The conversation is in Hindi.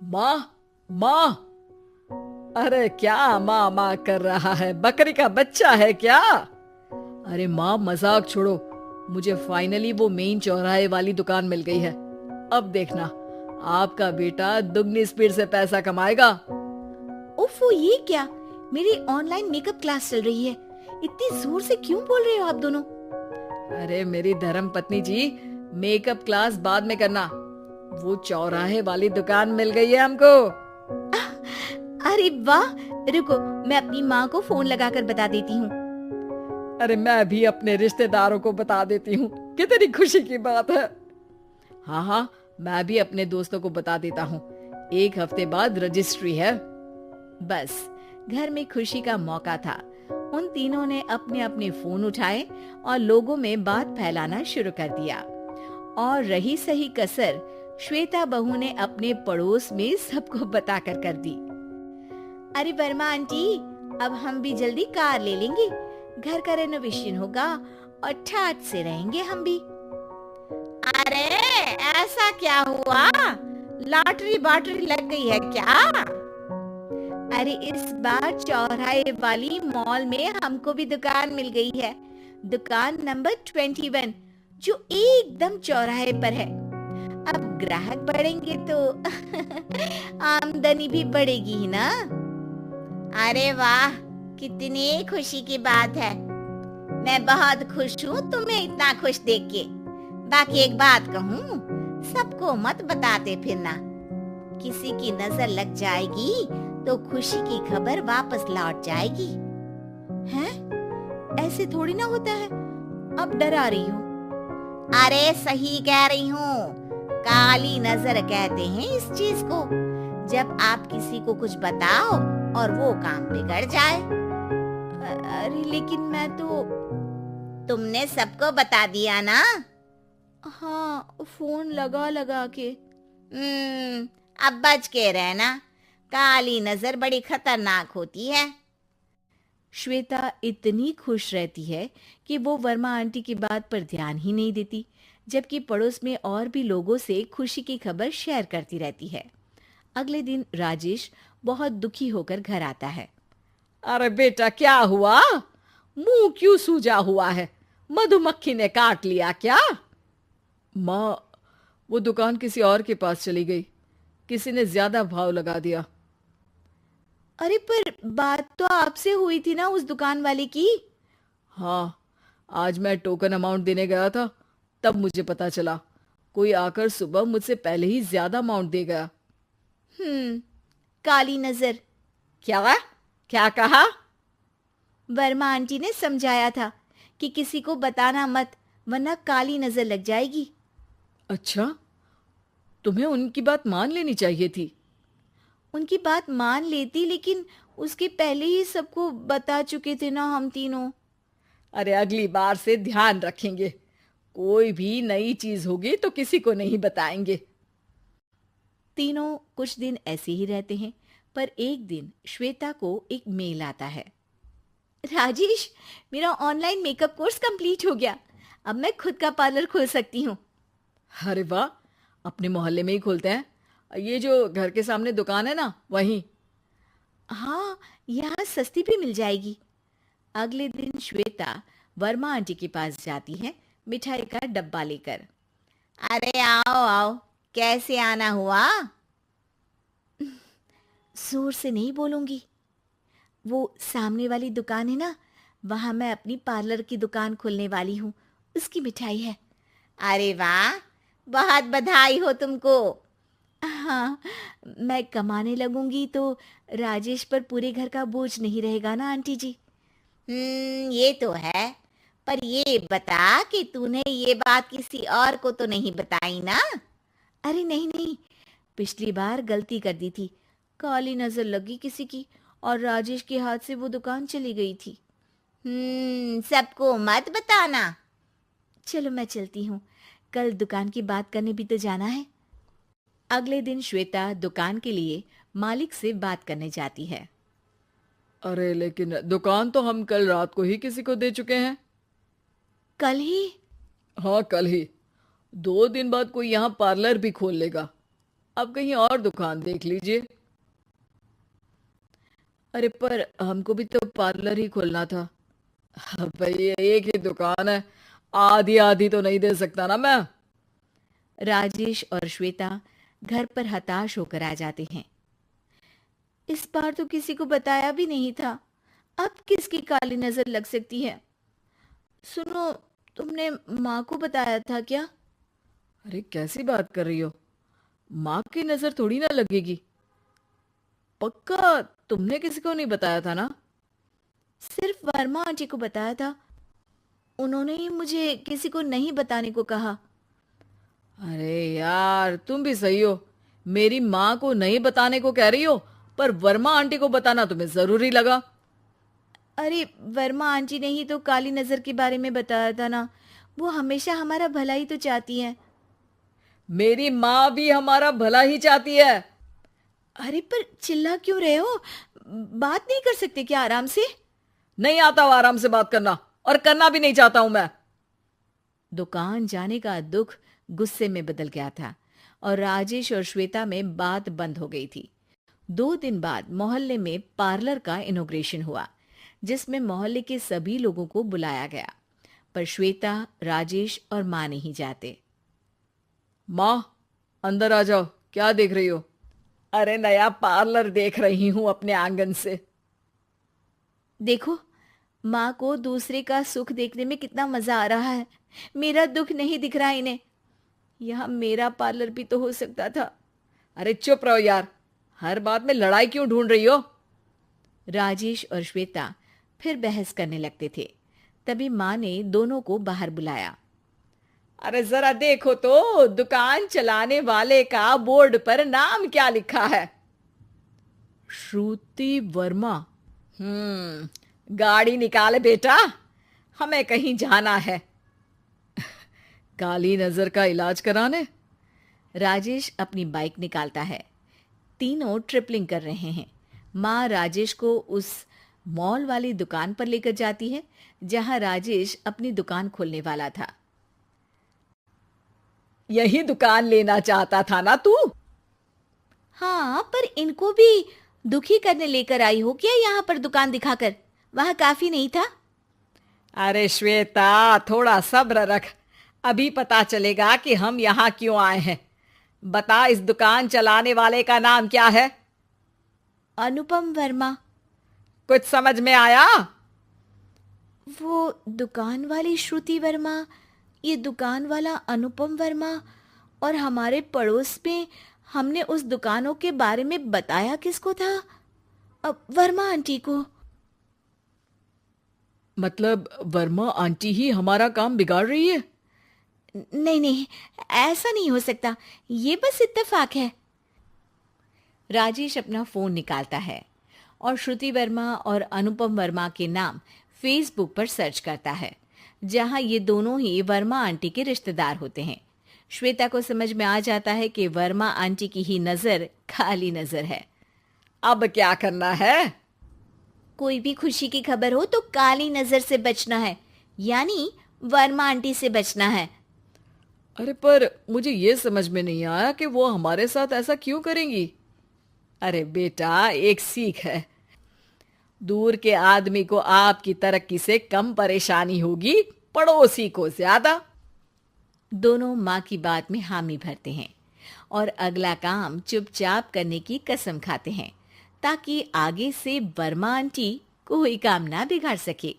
माँ, माँ। अरे क्या माँ माँ कर रहा है? बकरी का बच्चा है क्या? अरे माँ, मजाक छोड़ो। मुझे फाइनली वो मेन चौराहे वाली दुकान मिल गई है। अब देखना, आपका बेटा दुगनी स्पीड से पैसा कमाएगा। उफ़, ये क्या? मेरी ऑनलाइन मेकअप क्लास चल रही है। इतनी जोर से क्यों बोल रहे हो आप दोनों? अरे मेरी धर्म पत्नी जी, मेकअप क्लास बाद में करना। वो चौराहे वाली दुकान मिल गई है हमको। अरे वाह! रुको, मैं अपनी माँ को फोन लगाकर बता देती हूँ। अरे मैं भी अपने रिश्तेदारों को बता देती हूँ। कितनी खुशी की बात है। हाँ हाँ, मैं भी अपने दोस्तों को बता देता हूँ। 1 हफ्ते बाद रजिस्ट्री है। बस, घर में खुशी का मौका था। उन तीनों ने अपने अपने फोन उठाए और लोगों में बात फैलाना शुरू कर दिया। और रही सही कसर श्वेता बहू ने अपने पड़ोस में सबको बताकर कर दी। अरे वर्मा आंटी, अब हम भी जल्दी कार ले लेंगे। घर का रेनोवेशन होगा और ठाट से रहेंगे हम भी। अरे, ऐसा क्या हुआ? लॉटरी बाटरी लग गई है क्या? अरे इस बार चौराहे वाली मॉल में हमको भी दुकान मिल गई है। दुकान नंबर 21, जो एकदम चौराहे पर है। अब ग्राहक बढ़ेंगे तो आमदनी भी बढ़ेगी ही ना। अरे वाह, कितनी खुशी की बात है। मैं बहुत खुश हूँ तुम्हें इतना खुश देख के। बाकी एक बात कहूँ, सबको मत बताते फिरना। किसी की नजर लग जाएगी तो खुशी की खबर वापस लौट जाएगी। हैं? ऐसे थोड़ी ना होता है। अब डरा रही हूँ। अरे सही कह रही हूँ। काली नजर कहते हैं इस चीज को, जब आप किसी को कुछ बताओ और वो काम बिगड़ जाए। अरे लेकिन मैं तो। तुमने सबको बता दिया ना? हाँ, फोन लगा लगा के। अब बच के रहना। काली नजर बड़ी खतरनाक होती है। श्वेता इतनी खुश रहती है कि वो वर्मा आंटी की बात पर ध्यान ही नहीं देती, जबकि पड़ोस में और भी लोगों से खुशी की खबर शेयर करती रहती है। अगले दिन राजेश बहुत दुखी होकर घर आता है। अरे बेटा, क्या हुआ? मुंह क्यों सूजा हुआ है? मधुमक्खी ने काट लिया क्या? माँ, वो दुकान किसी और के पास चली गई। किसी ने ज्यादा भाव लगा दिया। अरे पर बात तो आपसे हुई थी ना उस दुकान वाले की? हाँ, आज मैं टोकन अमाउंट देने गया था, तब मुझे पता चला। कोई आकर सुबह मुझसे पहले ही ज्यादा अमाउंट दे गया। काली नजर। क्या? क्या कहा? वर्मा आंटी ने समझाया था कि किसी को बताना मत, वरना काली नजर लग जाएगी। अच्छा, तुम्हें उनकी बात मान लेनी चाहिए थी। उनकी बात मान लेती, लेकिन उसके पहले ही सबको बता चुके थे ना हम तीनों। अरे अगली बार से ध्यान रखेंगे। कोई भी नई चीज होगी तो किसी को नहीं बताएंगे। तीनों कुछ दिन ऐसे ही रहते हैं, पर एक दिन श्वेता को एक मेल आता है। राजेश, मेरा ऑनलाइन मेकअप कोर्स कंप्लीट हो गया। अब मैं खुद का पार्लर खोल सकती हूँ। अरे वाह, अपने मोहल्ले में ही खोलते हैं। ये जो घर के सामने दुकान है ना, वहीं। हाँ, यहाँ सस्ती भी मिल जाएगी। अगले दिन श्वेता वर्मा आंटी के पास जाती है, मिठाई का डब्बा लेकर। अरे आओ आओ, कैसे आना हुआ? जोर से नहीं बोलूंगी। वो सामने वाली दुकान है ना, वहां मैं अपनी पार्लर की दुकान खोलने वाली हूँ। उसकी मिठाई है। अरे वाह, बहुत बधाई हो तुमको। हाँ, मैं कमाने लगूंगी तो राजेश पर पूरे घर का बोझ नहीं रहेगा ना आंटी जी। ये तो है। पर ये बता कि तूने ये बात किसी और को तो नहीं बताई ना? अरे नहीं नहीं, पिछली बार गलती कर दी थी। काली नजर लगी किसी की और राजेश के हाथ से वो दुकान चली गई थी। सबको मत बताना। चलो मैं चलती हूँ, कल दुकान की बात करने भी तो जाना है। अगले दिन श्वेता दुकान के लिए मालिक से बात करने जाती है। अरे लेकिन दुकान तो हम कल रात को ही किसी को दे चुके हैं। कल ही? हाँ, कल ही। 2 दिन बाद कोई यहाँ पार्लर भी खोल लेगा। अब कहीं और दुकान देख लीजिए। अरे पर हमको भी तो पार्लर ही खोलना था। भाई ये एक ही दुकान है, आधी आधी तो नहीं दे सकता ना मैं। राजेश और श्वेता घर पर हताश होकर आ जाते हैं। इस बार तो किसी को बताया भी नहीं था, अब किसकी काली नजर लग सकती है। सुनो, तुमने माँ को बताया था क्या? अरे कैसी बात कर रही हो, माँ की नजर थोड़ी ना लगेगी। पक्का तुमने किसी को नहीं बताया था ना? सिर्फ वर्मा आंटी को बताया था, उन्होंने ही मुझे किसी को नहीं बताने को कहा। अरे यार तुम भी सही हो, मेरी माँ को नहीं बताने को कह रही हो, पर वर्मा आंटी को बताना तुम्हें जरूरी लगा। अरे वर्मा आंटी ने ही तो काली नजर के बारे में बताया था ना, वो हमेशा हमारा भला ही तो चाहती है। मेरी माँ भी हमारा भला ही चाहती है। अरे पर चिल्ला क्यों रहे हो? बात नहीं कर सकते क्या आराम से? नहीं आता वो आराम से बात करना, और करना भी नहीं चाहता हूं मैं। दुकान जाने का दुख गुस्से में बदल गया था और राजेश और श्वेता में बात बंद हो गई थी। 2 दिन बाद मोहल्ले में पार्लर का इनॉग्रेशन हुआ, जिसमें मोहल्ले के सभी लोगों को बुलाया गया, पर श्वेता, राजेश और माँ नहीं जाते। माँ अंदर आ जाओ, क्या देख रही हो? अरे नया पार्लर देख रही हूं अपने आंगन से। देखो, माँ को दूसरे का सुख देखने में कितना मजा आ रहा है, मेरा दुख नहीं दिख रहा इन्हें। यहाँ मेरा पार्लर भी तो हो सकता था। अरे चुप रहो यार, हर बात में लड़ाई क्यों ढूंढ रही हो? राजेश और श्वेता फिर बहस करने लगते थे। तभी माँ ने दोनों को बाहर बुलाया। अरे जरा देखो तो दुकान चलाने वाले का बोर्ड पर नाम क्या लिखा है? श्रुति वर्मा। गाड़ी निकाले बेटा, हमें कहीं जाना है। काली नजर का इलाज कराने? राजेश अपनी बाइक निकालता है। तीनों ट्रिपलिंग कर रहे हैं। माँ राजेश को उस मॉल वाली दुकान पर लेकर जाती है जहां राजेश अपनी दुकान खोलने वाला था। यही दुकान लेना चाहता था ना तू? हाँ, पर इनको भी दुखी करने लेकर आई हो क्या यहाँ पर दुकान दिखाकर? वहां काफी नहीं था? अरे श्वेता थोड़ा सब्र रख, अभी पता चलेगा कि हम यहाँ क्यों आए हैं। बता, इस दुकान चलाने वाले का नाम क्या है? अनुपम वर्मा। कुछ समझ में आया? वो दुकान वाली श्रुति वर्मा, ये दुकान वाला अनुपम वर्मा, और हमारे पड़ोस में हमने उस दुकानों के बारे में बताया किसको था? अब वर्मा आंटी को। मतलब वर्मा आंटी ही हमारा काम बिगाड़ रही है? नहीं नहीं, ऐसा नहीं हो सकता, ये बस इत्तेफाक है। राजेश अपना फोन निकालता है और श्रुति वर्मा और अनुपम वर्मा के नाम फेसबुक पर सर्च करता है, जहां ये दोनों ही वर्मा आंटी के रिश्तेदार होते हैं। श्वेता को समझ में आ जाता है कि वर्मा आंटी की ही नजर काली नजर है। अब क्या करना है? कोई भी खुशी की खबर हो तो काली नजर से बचना है, यानी वर्मा आंटी से बचना है। अरे पर मुझे ये समझ में नहीं आया कि वो हमारे साथ ऐसा क्यों करेंगी। अरे बेटा, एक सीख है, दूर के आदमी को आपकी तरक्की से कम परेशानी होगी, पड़ोसी को ज्यादा। दोनों माँ की बात में हामी भरते हैं और अगला काम चुपचाप करने की कसम खाते हैं, ताकि आगे से वर्मा आंटी कोई काम ना बिगाड़ सके।